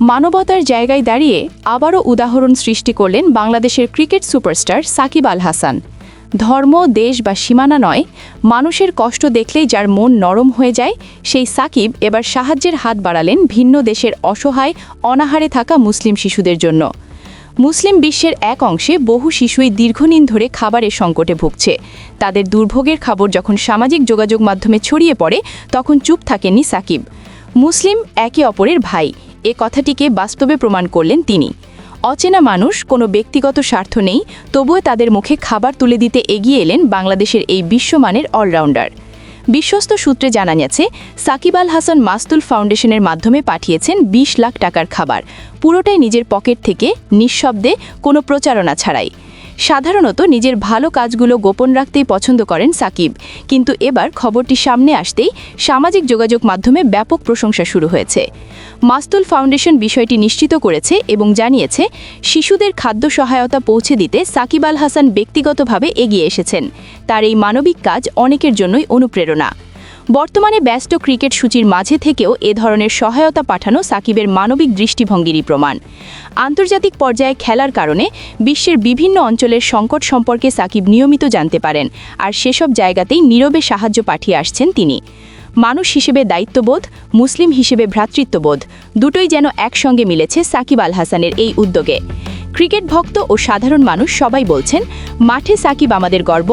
মানবতার জায়গায় দাঁড়িয়ে আবারও উদাহরণ সৃষ্টি করলেন বাংলাদেশের ক্রিকেট সুপারস্টার সাকিব আল হাসান। ধর্ম, দেশ বা সীমানা নয়, মানুষের কষ্ট দেখলেই যার মন নরম হয়ে যায়, সেই সাকিব এবার সাহায্যের হাত বাড়ালেন ভিন্ন দেশের অসহায়, অনাহারে থাকা মুসলিম শিশুদের জন্য। মুসলিম বিশ্বের এক অংশে বহু শিশুই দীর্ঘদিন ধরে খাবারের সংকটে ভুগছে। তাদের দুর্ভোগের খবর যখন সামাজিক যোগাযোগ মাধ্যমে ছড়িয়ে পড়ে, তখন চুপ থাকেননি সাকিব। মুসলিম একে অপরের ভাই, এ কথাটিকে বাস্তবে প্রমাণ করলেন তিনি। অচেনা মানুষ, কোনো ব্যক্তিগত স্বার্থ নেই, তবুও তাদের মুখে খাবার তুলে দিতে এগিয়ে এলেন বাংলাদেশের এই বিশ্বমানের অলরাউন্ডার। বিশ্বস্ত সূত্রে জানা গেছে, সাকিব আল হাসান মাস্তুল ফাউন্ডেশনের মাধ্যমে পাঠিয়েছেন ২০ লাখ টাকার খাবার, পুরোটাই নিজের পকেট থেকে, নিঃশব্দে, কোনো প্রচারণা ছাড়াই। সাধারণত নিজের ভালো কাজগুলো গোপন রাখতেই পছন্দ করেন সাকিব, কিন্তু এবার খবরটি সামনে আসতেই সামাজিক যোগাযোগ মাধ্যমে ব্যাপক প্রশংসা শুরু হয়েছে। মাস্তুল ফাউন্ডেশন বিষয়টি নিশ্চিত করেছে এবং জানিয়েছে, শিশুদের খাদ্য সহায়তা পৌঁছে দিতে সাকিব আল হাসান ব্যক্তিগতভাবে এগিয়ে এসেছেন। তার এই মানবিক কাজ অনেকের জন্যই অনুপ্রেরণা। বর্তমানে ব্যস্ত ক্রিকেট সূচির মাঝে থেকেও এ ধরনের সহায়তা পাঠানো সাকিবের মানবিক দৃষ্টিভঙ্গিরই প্রমাণ। আন্তর্জাতিক পর্যায়ে খেলার কারণে বিশ্বের বিভিন্ন অঞ্চলের সংকট সম্পর্কে সাকিব নিয়মিত জানতে পারেন, আর সেসব জায়গাতেই নীরবে সাহায্য পাঠিয়ে আসছেন তিনি। মানুষ হিসেবে দায়িত্ববোধ, মুসলিম হিসেবে ভ্রাতৃত্ববোধ, দুটোই যেন একসঙ্গে মিলেছে সাকিব আল হাসানের এই উদ্যোগে। ক্রিকেট ভক্ত ও সাধারণ মানুষ সবাই বলছেন, মাঠে সাকিব আমাদের গর্ব,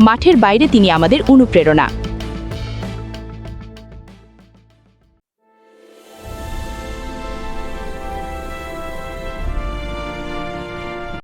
মাঠের বাইরে তিনি আমাদের অনুপ্রেরণা।